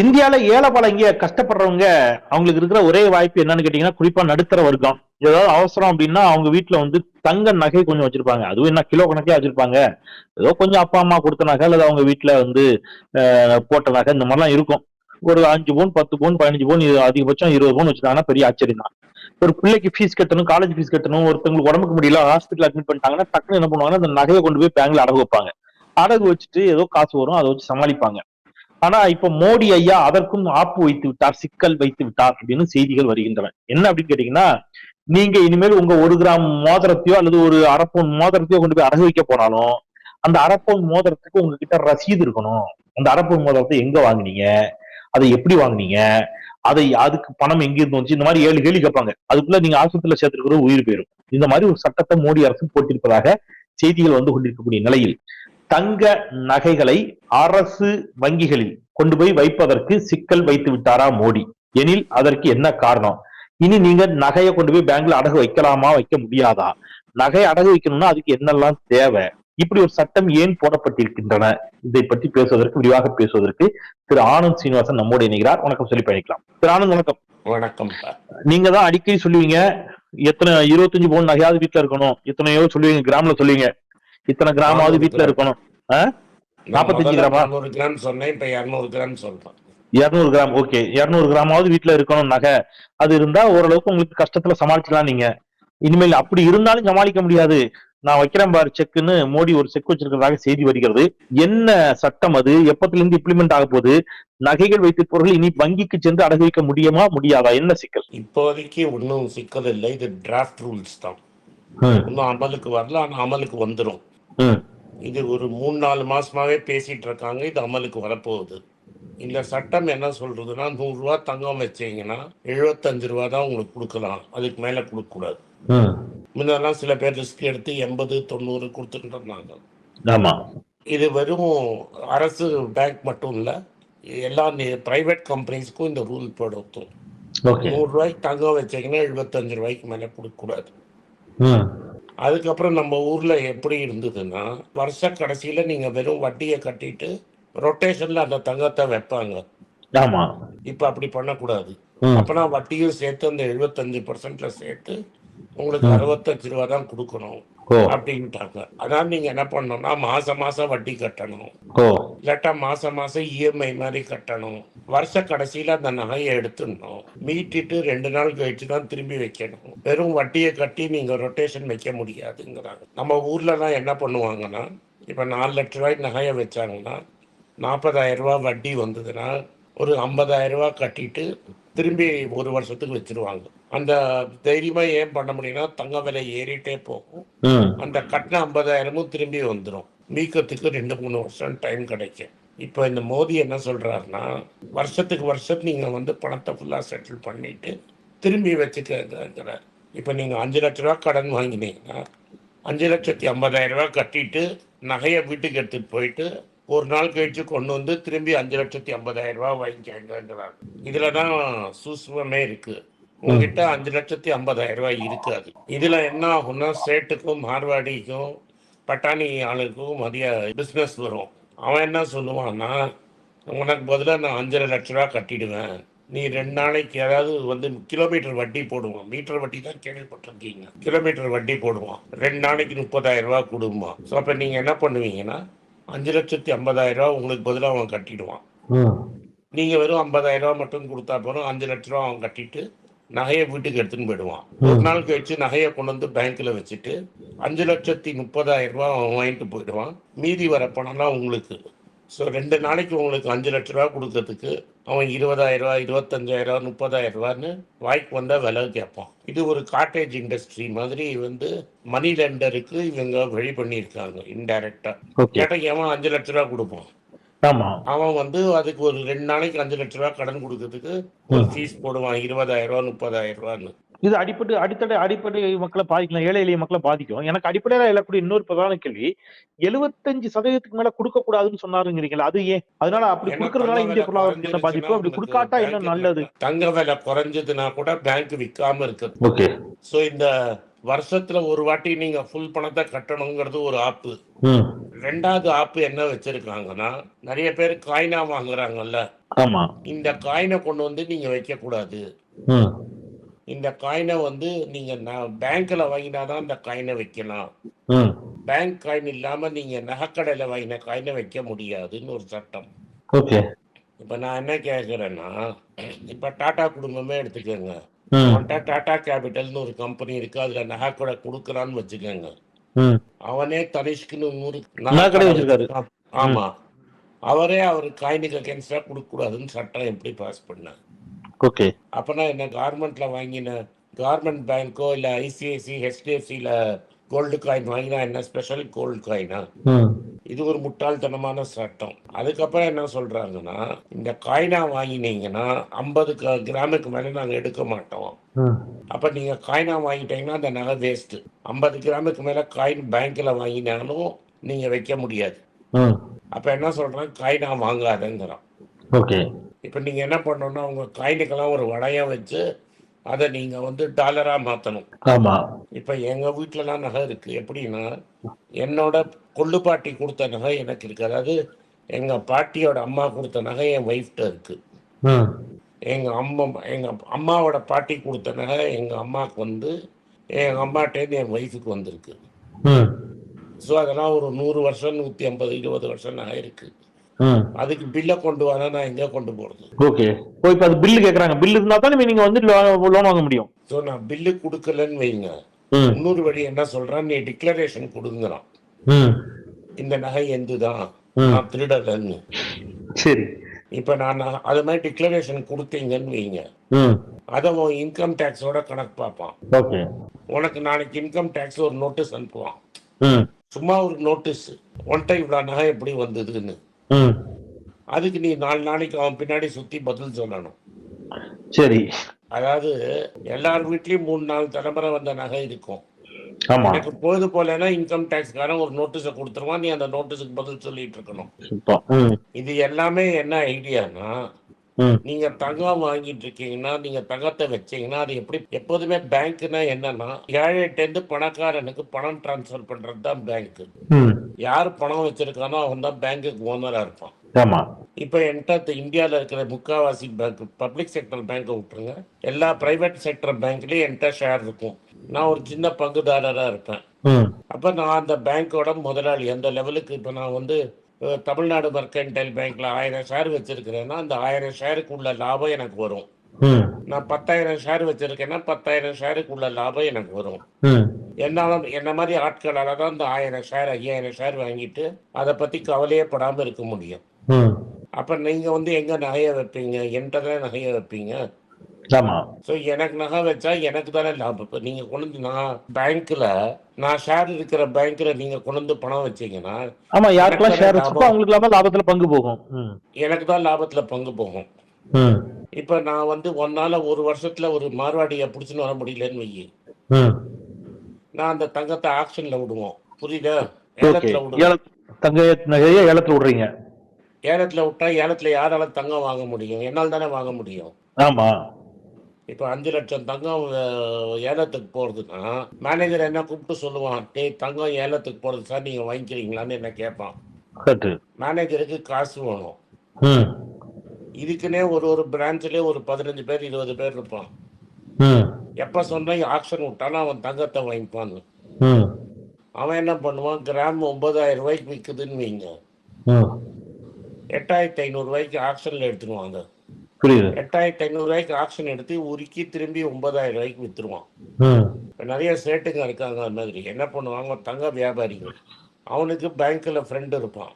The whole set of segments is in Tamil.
இந்தியால ஏழை இங்க கஷ்டப்படுறவங்க அவங்களுக்கு இருக்கிற ஒரே வாய்ப்பு என்னன்னு கேட்டீங்கன்னா, குறிப்பா நடுத்தர வர்க்கம். ஏதாவது அவசரம் அப்படின்னா அவங்க வீட்டுல வந்து தங்க நகை கொஞ்சம் வச்சிருப்பாங்க. அதுவும் என்ன கிலோ கணக்கே வச்சிருப்பாங்க. ஏதோ கொஞ்சம் அப்பா அம்மா கொடுத்த நகை அல்லது அவங்க வீட்டுல வந்து போட்ட நகை இந்த மாதிரிலாம் இருக்கும். ஒரு 5 பவுன் 10 பவுன் 15 பவுன் அதிகபட்சம் 20 பவுன் வச்சுட்டாங்கன்னா பெரிய ஆச்சரியம் தான். ஒரு பிள்ளைக்கு ஃபீஸ் கட்டணும், காலேஜ் ஃபீஸ் கட்டணும், ஒருத்தவங்களுக்கு உடம்புக்கு முடியல ஹாஸ்பிட்டல் அட்மிட் பண்ணிட்டாங்கன்னா டக்குனு என்ன பண்ணுவாங்கன்னா அந்த நகையை கொண்டு போய் பேங்க்ல அடகு வைப்பாங்க. அடகு வச்சுட்டு ஏதோ காசு வரும், அதை வச்சு சமாளிப்பாங்க. ஆனா இப்ப மோடி ஐயா அதற்கும் ஆப்பு வைத்து விட்டார், சிக்கல் வைத்து விட்டார் அப்படின்னு செய்திகள் வருகின்றன. என்ன அப்படின்னு கேட்டீங்கன்னா, நீங்க இனிமேல் உங்க 1 கிராம் மோதிரத்தையோ அல்லது ஒரு அரை பவுன் மோதிரத்தையோ கொண்டு போய் அடகு வைக்க போனாலும் அந்த அரை பவுன் மோதிரத்துக்கு உங்ககிட்ட ரசீது இருக்கணும். அந்த அரை பவுன் மோதிரத்தை எங்க வாங்குனீங்க, அதை எப்படி வாங்குனீங்க, அதுக்கு பணம் எங்க இருந்து வந்துச்சு, இந்த மாதிரி 7 கேள்வி கேட்பாங்க. அதுக்குள்ள நீங்க ஆஸ்பத்திரியில சேர்த்திருக்கிற உயிர் போயிடும். இந்த மாதிரி ஒரு சட்டத்தை மோடி அரசு போட்டிருப்பதாக செய்திகள் வந்து கொண்டிருக்கக்கூடிய நிலையில் தங்க நகைகளை அரசு வங்கிகளில் கொண்டு போய் வைப்பதற்கு சிக்கல் வைத்து விட்டாரா மோடி? எனில் அதற்கு என்ன காரணம்? இனி நீங்க நகையை கொண்டு போய் பேங்க்ல அடகு வைக்கலாமா, வைக்க முடியாதா? நகை அடகு வைக்கணும்னா அதுக்கு என்னெல்லாம் தேவை? இப்படி ஒரு சட்டம் ஏன் போடப்பட்டிருக்கின்றன? இதை பற்றி பேசுவதற்கு, விரிவாக பேசுவதற்கு திரு ஆனந்த் சீனிவாசன் நம்மோடு இணைகிறார். வணக்கம் சொல்லி பயணிக்கலாம். திரு ஆனந்த் வணக்கம். வணக்கம். நீங்க தான் அடிக்கடி சொல்லுவீங்க, எத்தனை 25 பவுன் நகையாவது வீட்டுல இருக்கணும், எத்தனையோ சொல்லுவீங்க, கிராம்ல சொல்லுவீங்க, இத்தனை கிராமாவது வீட்டுல இருக்கணும். 45 கிராமா? 100 கிராம் சொன்னேன், இப்ப 200 கிராம் சொல்றேன். 200 கிராம். ஓகே, 200 கிராமாவது வீட்டுல இருக்கணும் நகை. அது இருந்தா ஓரளவுக்கு உங்களுக்கு கஷ்டத்துல சமாளிக்கலாம். நீங்க இனிமேல் அப்படி இருந்தாலும் சமாளிக்க முடியாது, நான் வைக்கிறேன் பாரு செக்குன்னு மோடி ஒரு செக் வச்சிருக்கிறதாக செய்தி வருகிறது. என்ன சட்டம் அது? எப்பத்துல இருந்து இம்ப்ளிமெண்ட் ஆக போகுது? நகைகள் வைத்திருப்பவர்கள் இனி வங்கிக்கு சென்று அடகு வைக்க முடியுமா, முடியாதா? என்ன சிக்கல்? இப்போதைக்கு ஒன்னும் சிக்கல் இல்லை. இது டிராஃப்ட் ரூல்ஸ் தான், இன்னும் அமலுக்கு வரல. ஆனா அமலுக்கு வந்துடும். இது ஒரு 3-4 மாசமாவே பேசிட்டு இருக்காங்க. இது அமலுக்கு வரப்போகுது. இந்த சட்டம் என்ன சொல்றதுன்னா, 100 ரூபா தங்கம் வச்சீங்கன்னா 75 ரூபா தான் உங்களுக்கு கொடுக்கலாம், அதுக்கு மேல கொடுக்க கூடாது. முன்னெல்லாம் சில பேர் ரிஸ்க் எடுத்து 80-90 கொடுத்துட்டு இருந்தாங்க. இது வெறும் அரசு பேங்க் மட்டும் இல்ல, எல்லா பிரைவேட் கம்பெனிஸ்க்கும் இந்த ரூல் போடுத்தும். 100 ரூபாய்க்கு தங்கம் வச்சீங்கன்னா 75 ரூபாய்க்கு மேல கொடுக்க கூடாது. அதுக்கப்புறம் நம்ம ஊர்ல எப்படி இருந்ததுன்னா, வருஷ கடைசியில நீங்க வெறும் வட்டியை கட்டிட்டு ரொட்டேஷன்ல அந்த தங்கத்தை வைப்பாங்க. இப்ப அப்படி பண்ணக்கூடாது. அப்பனா வட்டியும் சேர்த்து அந்த 75% சேர்த்து உங்களுக்கு 65 ரூபா தான் கொடுக்கணும் அப்படின்ட்டாங்க. அதனால நீங்க என்ன பண்ணணும்னா, மாசம் மாசம் வட்டி கட்டணும், இல்லாட்டா மாசம் மாசம் இஎம்ஐ மாதிரி கட்டணும். வருஷ கடைசியில அந்த நகையை எடுத்துடணும், மீட்டிட்டு 2 நாள் கழிச்சு தான் திரும்பி வைக்கணும். வெறும் வட்டியை கட்டி நீங்க ரொட்டேஷன் வைக்க முடியாதுங்கிறாங்க. நம்ம ஊர்லலாம் என்ன பண்ணுவாங்கன்னா, இப்ப 4 லட்ச ரூபாய்க்கு நகையை வச்சாங்கன்னா 40,000 ரூபாய் வட்டி வந்ததுன்னா ஒரு 50,000 ரூபாய் கட்டிட்டு திரும்பி 1 வருஷத்துக்கு வச்சிருவாங்க. அந்த தைரியமா ஏன் பண்ண முடியும்னா, தங்க விலை ஏறிட்டே போகும், அந்த கட்டின 50,000 திரும்பி வந்துடும். மீக்கத்துக்கு 2-3 வருஷம் டைம் கிடைக்கும். இப்போ இந்த மோடி என்ன சொல்றாருன்னா, வருஷத்துக்கு வருஷம் நீங்க வந்து பணத்தை ஃபுல்லா செட்டில் பண்ணிட்டு திரும்பி வச்சுக்கிறார். இப்போ நீங்க 5 லட்ச ரூபா கடன் வாங்கினீங்கன்னா 5,50,000 ரூபாய் கட்டிட்டு நகையை வீட்டுக்கு எடுத்துட்டு போயிட்டு ஒரு நாள் கழிச்சு கொண்டு வந்து திரும்பி 5,50,000 ரூபாய் வாங்கிக்கிறாங்க. இதுலதான் சூஸ்வமே இருக்கு. உங்ககிட்ட 5,50,000 ரூபாய் இருக்காது. இதுல என்ன ஆகும்னா, ஸ்டேட்டுக்கும் மார்வாடிக்கும் பட்டாணி ஆளுக்கும் மதிய பிஸ்னஸ் வரும். அவன் என்ன சொல்லுவான்னா, உனக்கு பதிலாக நான் 5,5 லட்ச ரூபா கட்டிடுவேன், நீ 2 நாளைக்கு, அதாவது வந்து கிலோமீட்டர் வட்டி போடுவான். மீட்டர் வட்டி தான் கேள்விப்பட்டிருக்கீங்க. கிலோமீட்டர் வட்டி போடுவான். 2 நாளைக்கு 30,000 ரூபாய் கொடுமா. ஸோ அப்போ நீங்க என்ன பண்ணுவீங்கன்னா, 5,50,000 ரூபாய் உங்களுக்கு பதிலாக அவன் கட்டிடுவான். நீங்க வெறும் 50,000 ரூபாய் மட்டும் கொடுத்தா போறோம். 5 லட்ச ரூபா அவன் கட்டிட்டு நகையை வீட்டுக்கு எடுத்துன்னு போயிடுவான். ஒரு நாள் கழிச்சு நகையை கொண்டு வந்து பேங்க்ல வச்சுட்டு 5,30,000 ரூபாய் அவன் வாங்கிட்டு போயிடுவான். மீதி வர பணம்லாம் உங்களுக்கு. ஸோ 2 நாளைக்கு உங்களுக்கு 5 லட்ச ரூபா கொடுக்கறதுக்கு அவன் 20,000 ரூபாய் 25,000 30,000 ரூபான்னு வாய்க்கு வந்தா விலை கேட்பான். இது ஒரு காட்டேஜ் இண்டஸ்ட்ரி மாதிரி வந்து மணி லெண்டருக்கு இவங்க வழி பண்ணியிருக்காங்க இன்டைரக்டா. கேட்டா அவன் 5 லட்ச ரூபா கொடுப்பான். அவன் வந்து அதுக்கு ஒரு 2 நாளைக்கு 5 லட்ச ரூபாய் கடன் கொடுக்கறதுக்கு ஒரு ஃபீஸ் போடுவான், 20,000 ரூபாய் 30,000 ரூபான்னு. இது அடிப்படை மக்களை பாதிக்கலாம், ஏழை எளிய மக்களை பாதிக்கும். எனக்கு அடிப்படையில எழக்கூடிய இன்னொரு பிரதான கேள்வி, 75% மேல கொடுக்க கூடாதுன்னு சொன்னாருங்கிறீங்களா, அது ஏன்? அதனால அப்படி கொடுக்கறதுனால இந்திய பொருளாதாரத்துக்கு என்ன பாதிப்பு? அப்படி கொடுக்காட்டா என்ன நல்லது? தங்க விலை குறைஞ்சதுன்னா கூட பேங்க் விற்காம இருக்கு. சோ இந்த வருஷத்துல ஒரு வாட்டி நீங்க ஃபுல் பணத்தை கட்டணுங்கிறது ஒரு ஆப்பு. ம். ரெண்டாவது ஆப்பு என்ன வச்சிருக்காங்கன்னா, நிறைய பேர் காயினா வாங்குறாங்கல்ல, ஆமா. இந்த காயினை கொண்டு வந்து நீங்க வைக்கக்கூடாது. ம். இந்த காயினை வந்து நீங்க பேங்க்ல வாங்கினாதான் இந்த காயினை வைக்கலாம். ம். பேங்க் காயின் இல்லாம நீங்க நகைக்கடையில வாங்கின காயினை வைக்க முடியாதுன்னு ஒரு சட்டம். ஓகே. இப்ப நான் என்ன கேட்கிறேன்னா, இப்ப டாடா குடும்பமே எடுத்துக்கோங்க. ம். அவன்கிட்ட டாடா கேபிட்டல்னு ஒரு கம்பெனி இருக்கு, அதுல நகைக்கடை கொடுக்குறான்னு வச்சுக்கோங்க. ம். அவனே தனிஷ்குன்னு 100 நகைக்கடை நகைக்கடை வச்சிருக்காரு. வச்சிருக்கான். ஆமா, அவரே அவர் காயினுக்கு அகேன்ஸ்டா கொடுக்கக்கூடாதுன்னு சட்டம் எப்படி பாஸ் பண்ண? ஓகே. அப்பனா என்ன, கார்மெண்ட்ல வாங்கின கார்மெண்ட் பேங்க்கோ இல்ல ஐசிஐசி ஹெச்டிஎஃப்சியில் கோல்டு காயின் வாங்கினா என்ன ஸ்பெஷல் கோல்டு காயினா? ம். இது ஒரு முட்டாள்தனமான சட்டம். அதுக்கப்புறம் என்ன சொல்றாங்கன்னா, இந்த காயினா வாங்கினீங்கன்னா 50 கிராமுக்கு மேலே நாங்கள் எடுக்க மாட்டோம். ம். அப்ப நீங்க காயினா வாங்கிட்டீங்கன்னா அந்த நகை வேஸ்ட். 50 கிராமுக்கு மேல காயின் பேங்க்ல வாங்கினாலும் நீங்க வைக்க முடியாது. ம். அப்ப என்ன சொல்றான், காயினா வாங்காதங்கிறான். ஓகே. இப்ப நீங்க என்ன பண்ணணும்னா, உங்க காயினுக்கெல்லாம் ஒரு வளையம் வச்சு அதை நீங்க வந்து டாலரா மாத்தணும். ஆமா. இப்ப எங்க வீட்டுலலாம் நகை இருக்கு. எப்படின்னா, என்னோட கொள்ளு பாட்டி கொடுத்த நகை எனக்கு இருக்கு. அதாவது எங்க பாட்டியோட அம்மா கொடுத்த நகை என் ஒய்ஃப்ட்ட இருக்கு. ம். எங்க அம்மாவோட பாட்டி கொடுத்த நகை எங்க அம்மாவுக்கு வந்து எங்க அம்மாட்டேருந்து என் ஒய்ஃபுக்கு வந்திருக்கு. ம். ஸோ அதெல்லாம் ஒரு 100 வருஷம் 150 20 வருஷம் நகை இருக்கு. ம். அதுக்கு பில்லை கொண்டு வர நான் எங்க கொண்டு போறது? ஓகே. ஓ, இப்ப அது பில்லு கேக்குறாங்க. பில் இருந்தா தான் நீங்க வந்து லோன் வாங்க முடியும். ஸோ நான் பில்லு கொடுக்கலன்னு வைங்க, ம். இன்னொரு வழி என்ன சொல்றான், நீ டிக்ளரேஷன் கொடுங்கிறான். ம். இந்த நகை எந்துதான், ம். நான் திருடலன்னு. சரி. இப்ப நான் அது மாதிரி டிக்ளரேஷன் கொடுத்தீங்கன்னு வைங்க, ம். அதை உன் இன்கம் டேக்ஸோட கணக்கு பார்ப்பான். ஓகே. உனக்கு நாளைக்கு இன்கம் டேக்ஸ் ஒரு நோட்டீஸ் அனுப்புவான். ம். சும்மா ஒரு நோட்டீஸ், ஒன்ட்ட இவ்வளோ நகை எப்படி வந்ததுன்னு. ம். அதுக்கு நீ 4 நாளைக்கு அவன் பின்னாடி சுத்தி பதில் சொல்லணும். சரி. அதாவது எல்லார் வீட்லயும் 3-4 தலைமுறை வந்த நகை இருக்கும். ஆமா. எனக்கு பொழுது போலன்னா இன்கம் டேக்ஸ்காரன் ஒரு நோட்டீஸை கொடுத்துருவான், நீ அந்த நோட்டீஸுக்கு பதில் சொல்லிட்டு இருக்கணும். சுத்தம். ம். இது எல்லாமே என்ன ஐடியானா, ம். நீங்க தங்கம் வாங்கிட்டு இருக்கீங்கன்னா, நீங்க தங்கத்தை வச்சீங்கன்னா, அது எப்போதுமே பேங்க்னா என்னன்னா, ஏழைட்டேருந்து பணக்காரனுக்கு பணம் டிரான்ஸ்ஃபர் பண்றது தான் பேங்க். ம். யார் பணம் வச்சிருக்கானோ அவன் தான் பேங்க்குக்கு ஓனரா இருப்பான். ஆமா. இப்போ என்கிட்ட இந்தியாவில் இருக்கிற முக்காவாசி பேங்க், பப்ளிக் செக்டர் பேங்கை விட்டுருங்க, எல்லா பிரைவேட் செக்டர் பேங்க்லயும் என்கிட்ட ஷேர் இருக்கும். நான் ஒரு சின்ன பங்குதாரரா இருப்பேன். ம். அப்ப நான் அந்த பேங்கோட முதலாளி. அந்த லெவலுக்கு இப்போ நான் வந்து தமிழ்நாடு மெர்கன்டைல் பேங்க்ல 1000 ஷேர் வச்சிருக்கிறேன்னா, அந்த 1000 ஷேருக்கு உள்ள லாபம் எனக்கு வரும். ம். நான் 10,000 ஷேர் வச்சிருக்கேன்னா 10,000 ஷேருக்கு உள்ள லாபம் எனக்கு வரும். ம். என்ன மாதிரி ஆட்களால தான் இந்த 1000 ஷேர் 5000 ஷேர் வாங்கிட்டு அதை பத்தி கவலையே படாம இருக்க முடியும். ம். அப்ப நீங்க வந்து எங்க நகையை வைப்பீங்க? என்கிட்ட தான் நகையை வைப்பீங்க. ஆமா. ஸோ எனக்கு நகை வச்சா எனக்கு தானே லாபம். இப்போ நீங்க கொண்டு வந்து நான் பேங்க்ல, நான் ஷேர் இருக்கிற பேங்க்ல நீங்க கொண்டு வந்து பணம் வச்சீங்கன்னா, ஆமா, எனக்கு யாருக்கெல்லாம் தானே ஷேர் வச்சிருக்கோ லாபம். அவங்களுக்கு லாபத்துல பங்கு போகும். ம். எனக்கு தான் லாபத்துல பங்கு போகும். ம். இப்போ நான் வந்து ஒன்னால ஒரு வருஷத்துல ஒரு மார்வாடியை பிடிச்சின்னு வர முடியலன்னு வையி, ம். நான் அந்த தங்கத்தை ஆக்ஷன்ல விடுவோம். புரியுதா? ஓகே. ஏலத்துல விடுவோம். தங்க நகையை ஏலத்துல விடுறீங்க. ஏலத்துல விட்டா ஏலத்துல யாரால தங்கம் வாங்க முடியும்? என்னால் தானே வாங்க முடியும். ஆமா. இப்போ 5 லட்சம் தங்கம் ஏலத்துக்கு போறதுன்னா, மேனேஜர் என்ன கூப்பிட்டு சொல்லுவான், டேய் தங்கம் ஏலத்துக்கு போறது சார், நீங்க வாங்கிக்கிறீங்களான்னு என்ன கேட்பான். கரெக்ட். மேனேஜருக்கு காசு வேணும். ம். இதுக்குன்னே ஒரு பிரான்ச்லயே ஒரு 15 பேர் 20 பேர் இருப்பான். ம். எப்ப சொன்னா ஆக்ஷன் விட்டாலும் அவன் தங்கத்தை வாங்கிப்பான். ம். அவன் என்ன பண்ணுவான், கிராம் 9,000 ரூபாய்க்கு விற்குதுன்னு வைங்க, ம். 8,500 ரூபாய்க்கு ஆக்ஷன்ல எடுத்துருவாங்க. புரியுது. 8,500 ரூபாய்க்கு ஆக்ஷன் எடுத்து உருக்கி திரும்பி 9,000 ரூபாய்க்கு வித்துருவான். ம். இப்போ நிறைய சேட்டுங்க இருக்காங்க. அந்த மாதிரி என்ன பண்ணுவாங்க, தங்க வியாபாரிகள், அவனுக்கு பேங்க்ல ஃப்ரெண்ட் இருப்பான்,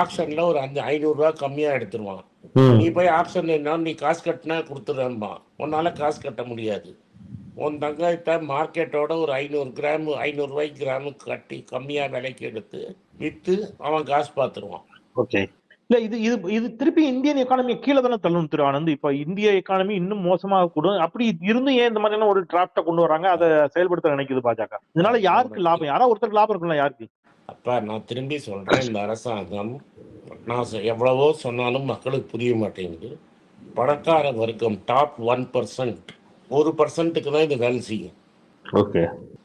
ஆக்ஷன்ல ஒரு 500 ரூபாய் கம்மியா எடுத்துருவான். ம். நீ போய் ஆக்ஷன் என்ன, நீ காசு கட்டினா கொடுத்துருவான்பா. உன்னால காசு கட்ட முடியாது. உன் தங்கத்தை மார்க்கெட்டோட ஒரு 500 கிராம் 500 ரூபாய்க்கு கிராமுக்கு கட்டி கம்மியா விலைக்கு எடுத்து வித்து அவன் காசு பார்த்துருவான். ஓகே. இல்ல, இது இது இது திருப்பி இந்தியன் எக்கானமி கீழே தானே தள்ளும் திரு ஆனந்த். இப்ப இந்திய எக்கானமி இன்னும் மோசமாக கூடும். அப்படி இருந்தும் ஏன் இந்த மாதிரியான ஒரு டிராப்ட கொண்டு வராங்க, அதை செயல்படுத்த நினைக்குது பாஜக? இதனால யாருக்கு லாபம்? யாராவது ஒருத்தருக்கு லாபம் இருக்குல்ல, யாருக்கு? அப்ப நான் திரும்பி சொல்றேன், இந்த அரசாங்கம் நான் எவ்வளவோ சொன்னாலும் மக்களுக்கு புரிய மாட்டேங்குது. பணக்கார வர்க்கம் டாப் 1%, 1%க்கு தான் இது வேலை செய்யும். ஓகே.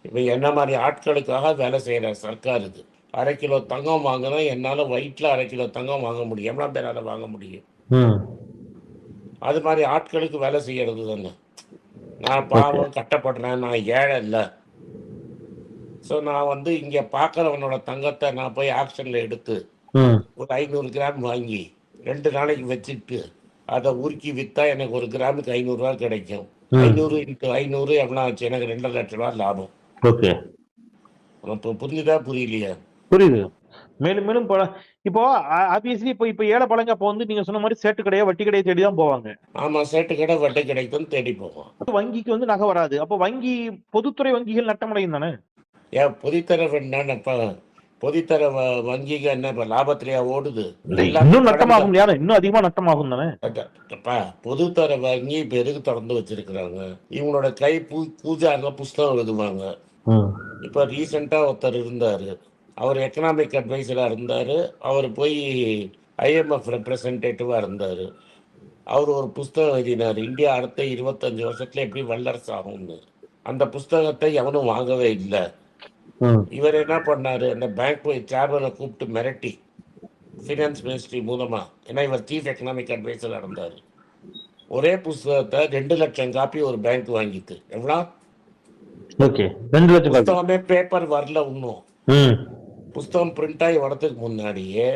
இப்போ என்ன மாதிரி ஆட்களுக்காக வேலை செய்கிற சர்க்கார் இது. 1/2 கிலோ தங்கம் வாங்கினா என்னால் வயிற்றில் 1/2 கிலோ தங்கம் வாங்க முடியும். எவ்வளோ பேரால் வாங்க முடியும்? அது மாதிரி ஆட்களுக்கு வேலை செய்கிறது தானே. நான் பாவம் கட்டப்படுறேன், நான் ஏழை இல்லை. ஸோ நான் வந்து இங்கே பார்க்குறவனோட தங்கத்தை நான் போய் ஆக்ஷனில் எடுத்து ஒரு 500 கிராம் வாங்கி 2 நாளைக்கு வச்சுட்டு அதை உருக்கி விற்றா எனக்கு ஒரு கிராமுக்கு 500 ரூபா கிடைக்கும். 500 × 500 எவ்வளோ ஆச்சு? எனக்கு 2 லட்சம் ரூபா லாபம். ஓகே. இப்போ புரிஞ்சுதா புரியலையா? புரியுது. மேலும் மேலும் இப்போ ஆப்வியஸ்லி இப்போ ஏழை பழங்க அப்போ வந்து நீங்க சொன்ன மாதிரி சேட்டு கடையா வட்டி கடையை தேடி தான் போவாங்க. ஆமா, சேட்டு கடை வட்டி கிடைக்கும் தேடி போவோம். வங்கிக்கு வந்து நகை வராது. அப்போ வங்கி பொதுத்துறை வங்கிகள் நட்டமடையும் தானே? ஏன் பொதுத்தர பொதுத்தர வங்கிகள் என்ன இப்ப லாபத்திலேயா ஓடுது? இன்னும் நட்டமாகும். இன்னும் அதிகமா நட்டமாகும் தானே. பொதுத்தர வங்கி இப்ப எதுக்கு திறந்து வச்சிருக்கிறாங்க? இவங்களோட கை பூஜாங்க புஸ்தகம் எழுதுவாங்க. இப்ப ரீசெண்டா ஒருத்தர் இருந்தாரு, அவர் எக்கனாமிக் அட்வைசரா இருந்தாரு. அவர் போய் IMF ரெப்ரசன்டேட்டிவா இருந்தாரு. அவர் ஒரு புஸ்தகம் எழுதினார், இந்தியா அடுத்த 25 வருஷத்துல எப்படி வல்லரசு ஆகும்னு. அந்த புஸ்தகத்தை எவனும் வாங்கவே இல்லை. இவர் என்ன பண்ணாரு, அந்த பேங்க் போய் சேர்மனை கூப்பிட்டு மிரட்டி ஃபினான்ஸ் மினிஸ்ட்ரி மூலமா, ஏன்னா இவர் சீஃப் எக்கனாமிக் அட்வைசரா இருந்தார், ஒரே புஸ்தகத்தை 2 லட்சம் காப்பி ஒரு பேங்க் வாங்கிட்டு. எவ்வளோ? ஓகே, 2 லட்சம். புஸ்தகமே பேப்பர் வரல இன்னும். புஸ்தகம் பிரிண்ட் ஆகி வரதுக்கு முன்னாடியே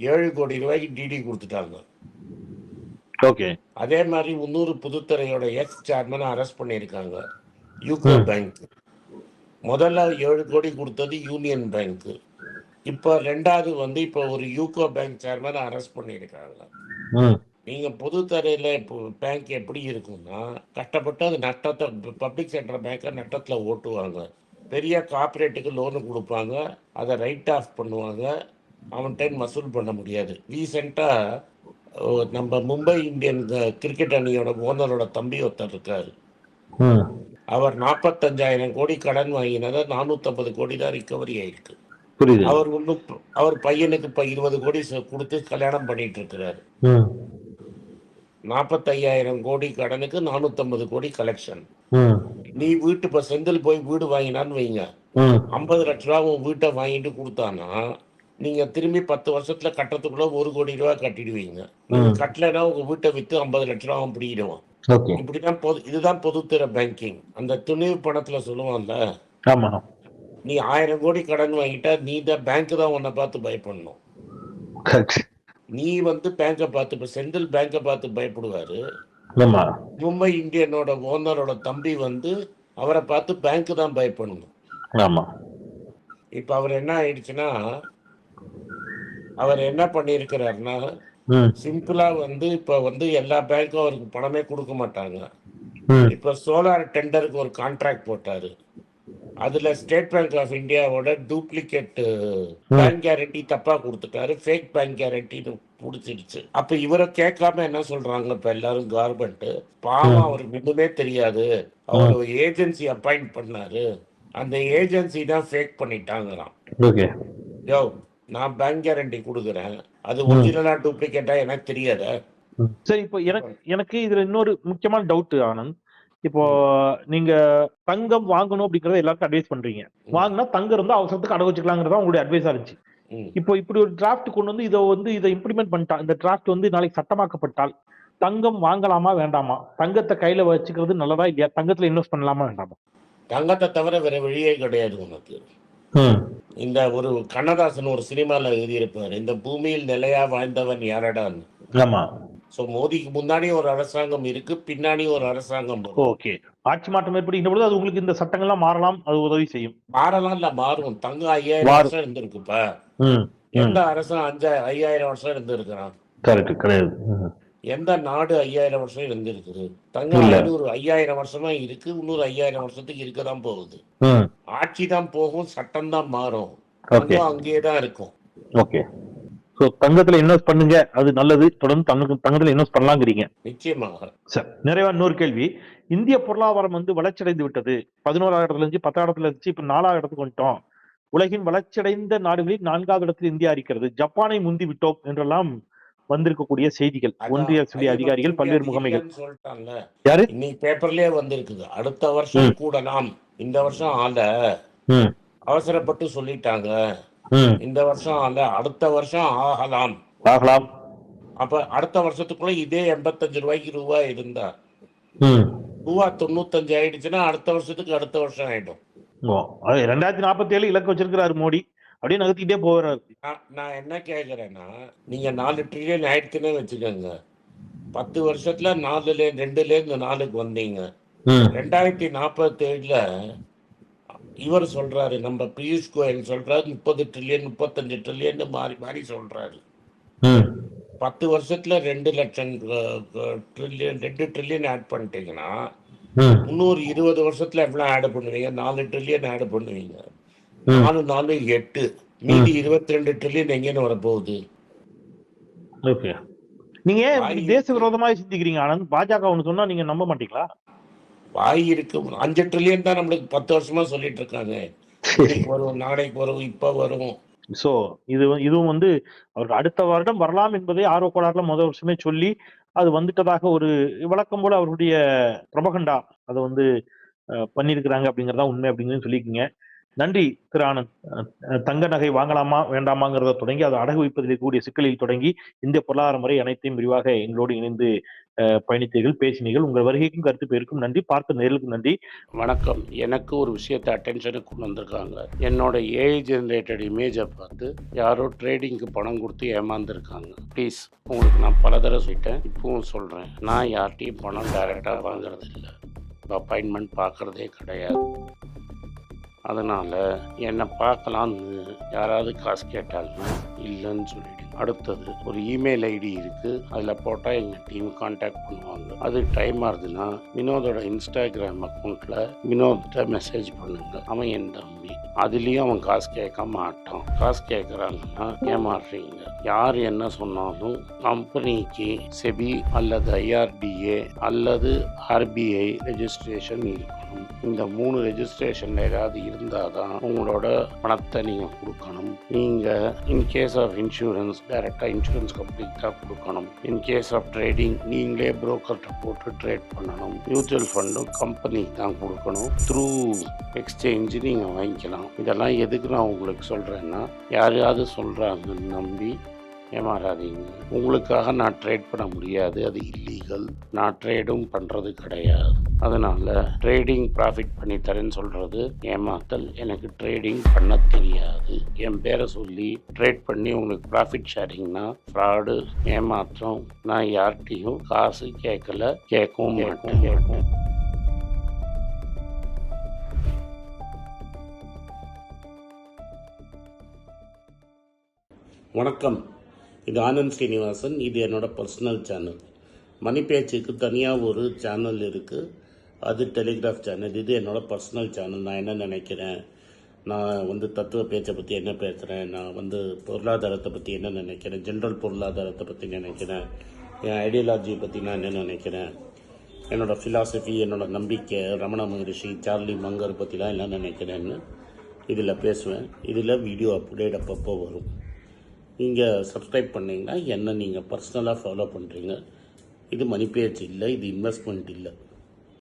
7 கோடி ரூபாய்க்கு டிடி கொடுத்துட்டாங்க. ஓகே. அதே மாதிரி 300 புதுத்துறையோட எக்ஸ் சேர்மனை அரெஸ்ட் பண்ணியிருக்காங்க. யூகோ பேங்க் முதல்ல 7 கோடி கொடுத்தது யூனியன் பேங்க். இப்போ ரெண்டாவது வந்து இப்போ ஒரு யூகோ பேங்க் சேர்மனை அரெஸ்ட் பண்ணியிருக்காங்க. நீங்க பொதுத்துறையில இப்போ பேங்க் எப்படி இருக்கும்னா, கஷ்டப்பட்டு அது நட்டத்தை, பப்ளிக் செக்டர் பேங்கை நட்டத்தில் ஓட்டுவாங்க. பெரிய கார்பரேட்டுக்கு லோனு கொடுப்பாங்க, அதை ரைட் ஆஃப் பண்ணுவாங்க, அவன் டைம் வசூல் பண்ண முடியாது. ரீசெண்டாக நம்ம மும்பை இந்தியன் கிரிக்கெட் அணியோட ஓனரோட தம்பி ஒருத்தர் இருக்காரு. அவர் 45,000 கோடி கடன் வாங்கினதை 450 கோடி தான் ரிகவரி ஆயிருக்கு. அவர் பையனுக்கு இப்ப 20 கோடி கொடுத்து கல்யாணம் பண்ணிட்டு இருக்கிறாரு. 45,000 கோடி கடனுக்கு 450 கோடி கலெக்ஷன். நீ வீட்டு இப்ப செந்தில் போய் வீடு வாங்கினான்னு வைங்க, 50 லட்ச ரூபா உன் வீட்டை வாங்கிட்டு கொடுத்தானா நீங்க திரும்பி 10 வருஷத்துல கட்டுறதுக்குள்ள 1 கோடி ரூபாய் கட்டிடுவீங்க. கட்டலைன்னா உங்க வீட்டை வித்து 50 லட்ச ரூபா அவன் பிடிக்கிடுவான். இப்படிதான் இதுதான் பொதுத்துறை பேங்கிங். அந்த துணிவு பணத்துல சொல்லுவான்ல, நீ 1000 கோடி கடன் வாங்கிட்டா நீ தான் பேங்க் தான் உன்னை பார்த்து பயப்படணும். நீ வந்து பேங்கை பார்த்து, இப்ப செந்தில் பேங்கை பார்த்து பயப்படுவாரு. மும்பை இந்தியனோட ஓனரோட தம்பி வந்து அவரை பார்த்து பேங்க் தான் பயப்படணும். இப்ப அவர் என்ன ஆயிடுச்சுன்னா, அவர் என்ன பண்ணிருக்கிறாருன்னா, சிம்பிளா வந்து இப்ப வந்து எல்லா பேங்க்கும் அவருக்கு பணமே கொடுக்க மாட்டாங்க. இப்ப சோலார் டெண்டருக்கு ஒரு கான்ட்ராக்ட் போட்டாரு. அதுல ஸ்டேட் பேங்க் ஆஃப் இந்தியாவோட டூப்ளிகேட் பேங்க் கேரண்டி தப்பா கொடுத்துட்டாரு, ஃபேக் பேங்க் கேரண்டின்னு புடிச்சிருச்சு. அப்ப இவரை கேட்காம என்ன சொல்றாங்க இப்ப எல்லாரும், கவர்மெண்ட் பாவம் அவருக்கு ஒண்ணுமே தெரியாது, அவர் ஒரு ஏஜென்சி அப்பாயிண்ட் பண்ணாரு, அந்த ஏஜென்சி தான் ஃபேக் பண்ணிட்டாங்களாம். யோ, நான் பேங்க் கேரண்டி கொடுக்குறேன், அது ஒரிஜினலா டூப்ளிகேட்டா எனக்கு தெரியாத. சரி, இப்போ எனக்கு இதுல இன்னொரு முக்கியமான டவுட் ஆனந்த். இப்போ நீங்க தங்கம் வாங்கணும் அப்படிங்கறத எல்லாருக்கும் அட்வைஸ் பண்றீங்க. வாங்கினா தங்கம் இருந்தா அவசரத்துக்கு அடகு வச்சுக்கலாங்கிறதா உங்களுடைய அட்வைஸா இருந்துச்சு. இப்போ இப்படி ஒரு டிராஃப்ட் கொண்டு வந்து இதை இம்ப்ளிமெண்ட் பண்ணிட்டா, இந்த டிராஃப்ட் வந்து நாளைக்கு சட்டமாக்கப்பட்டால் தங்கம் வாங்கலாமா வேண்டாமா? தங்கத்தை கையில வச்சுக்கிறது நல்லதா இல்லையா? தங்கத்துல இன்வெஸ்ட் பண்ணலாமா வேண்டாமா? தங்கத்தை தவிர வேற வழியே கிடையாது உனக்கு. இந்த ஒரு கண்ணதாசன் ஒரு சினிமால எழுதியிருப்பாரு, இந்த பூமியில் நிலையா வாழ்ந்தவன் யாரடான்னு. சோ மோடிக்கு முன்னாடி ஒரு அரசாங்கம் இருக்கு, பின்னாடி ஒரு அரசாங்கம். ஓகே, ஆட்சி மாற்றம் ஏற்படுகின்ற பொழுது அது உங்களுக்கு இந்த சட்டங்கள்லாம் மாறலாம், அது உதவி செய்யும். மாறலாம் இல்ல, மாறும். தங்கம் 5000 வருஷம் இருந்திருக்குப்பா. எந்த அரசாங்கம் 5000 வருஷம் இருந்திருக்கிறான்? கிடையாது. எந்த நாடு 5000 வருஷம் இருந்திருக்குது? தங்கம் 5000 வருஷமா இருக்கு, இன்னொரு 5000 வருஷத்துக்கு இருக்கதான் போகுது. ஆட்சி தான் போகும், சட்டம் தான் மாறும், தங்கம் அங்கேயே தான் இருக்கும். ஓகே, சோ தங்கத்துல இன்வெஸ்ட் பண்ணுங்க, அது நல்லது. தொடர்ந்து தங்கத்துல இன்வெஸ்ட் பண்ணலாங்கிறீங்க. நிச்சயமாக. சார், நிறைவா இன்னொரு கேள்வி. இந்திய பொருளாதாரம் வந்து வளர்ச்சியடைந்து விட்டது. 11ஆவது இடத்துல இருந்து 10ஆவது இடத்துல இருந்துச்சு, இப்ப 4ஆவது இடத்துக்கு வந்துட்டோம். உலகின் வளர்ச்சியடைந்த நாடுகளில் 4ஆவது இடத்தில் இந்தியா இருக்கிறது. ஜப்பானை முந்தி விட்டோம் என்றெல்லாம் வந்திருக்கக்கூடிய செய்திகள். அதான் ஒன்றிய அரசுடைய ஐஎம்எஃப் அதிகாரிகள், திருப்பி பல்வேறு அது முகமைகள். இல்லைன்னு சொல்லிட்டான்ல. யாரு? இன்னைக்கு பேப்பர்லயே வந்திருக்குது. அடுத்த வருஷம் ம், கூடலாம். இந்த வருஷம் ஆல. ம், அவசரப்பட்டு சொல்லிட்டாங்க. ம். இந்த வருஷம் ஆல, அடுத்த வருஷம் ஆகலாம். ஆகலாம். அப்ப அடுத்த வருஷத்துக்குள்ள இதே 85 ரூபாய்க்கு ரூபா இருந்தா ம். ரூபா 95 ஆயிடுச்சுன்னா அடுத்த வருஷத்துக்கு அடுத்த வருஷம் ஆயிடும். ஓ, அது 2047 இலக்கு வச்சிருக்கிறாரு மோடி. அப்படியே நகர்த்திக்கிட்டே போறாரு. நான் என்ன கேக்குறேன்னா, நீங்க 4 ட்ரில்லியன் ஆயிடுச்சுன்னு வச்சுக்கோங்க. 10 வருஷத்துல 2ல இருந்து 4க்கு வந்தீங்க. ம், 2047ல இவர் சொல்றாரு, நம்ம பியூஷ் கோயல் சொல்றாரு 30 ட்ரில்லியன் 35 ட்ரில்லியன் மாறி மாறி சொல்றாரு. ம், 10 வருஷத்துல 2 லட்சம் ட்ரில்லியன் 2 ட்ரில்லியன் ஆட் பண்ணிட்டீங்கன்னா ம், இன்னொரு 20 வருஷத்துல எவ்வளவு ஆட் பண்ணுவீங்க? 4 ட்ரில்லியன் ஆட் பண்ணுவீங்க. ம், 4 4 8, மீதி 22 ட்ரில்லியன் எங்கேன்னு வரப்போகுது? ஓகே. நீங்க ஏன் இப்படி வாய் தேச இருக்கு, விரோதமா சிந்திக்கிறீங்க ஆனந்த்? பாஜக ஒண்ணு சொன்னா நீங்க நம்ப மாட்டீங்களா? வாய் இருக்கு. 5 ட்ரில்லியன் தான் நம்மளுக்கு 10 வருஷமா சொல்லிட்டு இருக்காங்க. இன்னைக்கு வரும், நாளைக்கு வரும், இப்ப வரும். சோ இதுவும் வந்து அவர்கள் அடுத்த வருடம் வரலாம் என்பதை ஆர்வ கோளாறுல முதல் வருஷமே சொல்லி அது வந்துட்டதாக ஒரு வழக்கம் போல அவர்களுடைய பிரபகண்டா அதை வந்து பண்ணியிருக்கிறாங்க அப்படிங்கறதா உண்மை அப்படின்னு சொல்லியிருக்கீங்க. நன்றி திரு ஆனந்த். தங்க நகை வாங்கலாமா வேண்டாமாங்கிறத தொடங்கி அதை அடகு வைப்பதில் கூடிய சிக்கலில் தொடங்கி இந்திய பொருளாதார முறை அனைத்தையும் விரிவாக எங்களோடு இணைந்து பயணித்தீர்கள், பேசினீர்கள். உங்கள் வருகைக்கும் கருத்து பேருக்கும் நன்றி. பார்த்த நேர்களுக்கு நன்றி. வணக்கம். எனக்கு ஒரு விஷயத்தை அட்டென்ஷனுக்கு கொண்டு வந்திருக்காங்க. என்னோட ஏஐ ஜெனரேட்டட் இமேஜை பார்த்து யாரோ ட்ரேடிங்க்கு பணம் கொடுத்து ஏமாந்துருக்காங்க. ப்ளீஸ், உங்களுக்கு நான் பல தடவை சொல்லிட்டேன், இப்பவும் சொல்கிறேன், நான் யார்கிட்டையும் பணம் டைரெக்டாக வாங்குறது இல்லை, அப்பாயின்மெண்ட் பார்க்குறதே கிடையாது. அதனால் என்னை பார்க்கலான்னு யாராவது காசு கேட்டாங்கன்னா இல்லைன்னு சொல்லிவிடுங்க. அடுத்தது ஒரு இமெயில் ஐடி இருக்குது, அதில் போட்டால் எங்கள் டீம் கான்டாக்ட் பண்ணுவாங்க. அது டைம் ஆகுதுன்னா வினோதோட இன்ஸ்டாகிராம் அக்கௌண்ட்டில் வினோத்திட்ட மெசேஜ் பண்ணுங்க. அவன் என் தம்பி, அதுலேயும் அவன் காசு கேட்க மாட்டான். காசு கேட்குறாங்கன்னா ஏமாறுறீங்க. யார் என்ன சொன்னாலும் கம்பெனிக்கு செபி அல்லது ஐஆர்டிஏ அல்லது ஆர்பிஐ ரெஜிஸ்ட்ரேஷன் இருக்கணும். இந்த 3 ரெஜிஸ்ட்ரேஷன் ஏதாவது இருந்தால் தான் உங்களோட பணத்தை நீங்கள் கொடுக்கணும். நீங்கள் இன்கேஸ் ஆஃப் இன்சூரன்ஸ் டைரெக்டாக இன்சூரன்ஸ் கம்பெனிக்கு தான் கொடுக்கணும். இன்கேஸ் ஆஃப் ட்ரேடிங் நீங்களே புரோக்கர்கிட்ட போட்டு ட்ரேட் பண்ணணும். மியூச்சுவல் ஃபண்டும் கம்பெனிக்கு தான் கொடுக்கணும். த்ரூ எக்ஸ்சேஞ்சு நீங்கள் வாங்கிக்கலாம். இதெல்லாம் எதுக்கு நான் உங்களுக்கு சொல்கிறேன்னா, யாரையாவது சொல்கிறாங்கன்னு நம்பி ஏமாறாதீங்க. உங்களுக்காக நான் ட்ரேட் பண்ண முடியாது, அது இல்லீகல். நான் ட்ரேடும் பண்ணுறது கிடையாது. அதனால் ட்ரேடிங் ப்ராஃபிட் பண்ணி தரேன்னு சொல்கிறது ஏமாத்தல். எனக்கு ட்ரேடிங் பண்ண தெரியாது. என் பேரை சொல்லி ட்ரேட் பண்ணி உங்களுக்கு ப்ராஃபிட் ஷேரிங்னா ஃப்ராடு, ஏமாற்றம். நான் யார்கிட்டையும் காசு கேட்கல, கேட்கவும் மாட்டேன். வணக்கம். இது ஆனந்த் ஸ்ரீனிவாசன். இது என்னோடய பர்சனல் சேனல். மணி பேச்சுக்கு தனியாக ஒரு சேனல் இருக்குது, அது டெலிகிராஃப் சேனல். இது என்னோடய பர்சனல் சேனல். நான் என்ன நினைக்கிறேன், நான் தத்துவ பேச்சை பற்றி என்ன பேசுகிறேன், நான் பொருளாதாரத்தை பற்றி என்ன நினைக்கிறேன், ஜென்ரல் பொருளாதாரத்தை பற்றி நினைக்கிறேன், என் ஐடியாலஜியை பற்றி நான் என்ன நினைக்கிறேன், என்னோடய ஃபிலாசபி, என்னோடய நம்பிக்கை, ரமண மகரிஷி, சார்லி மங்கர் பற்றிலாம் என்ன நினைக்கிறேன்னு இதில் பேசுவேன். இதில் வீடியோ அப்டேட் அப்பப்போ வரும். நீங்கள் சப்ஸ்கிரைப் பண்ணிங்கன்னா என்ன நீங்கள் பர்சனலாக ஃபாலோ பண்ணுறீங்க. இது மணி பேச்சு இல்லை, இது இன்வெஸ்ட்மெண்ட் இல்லை.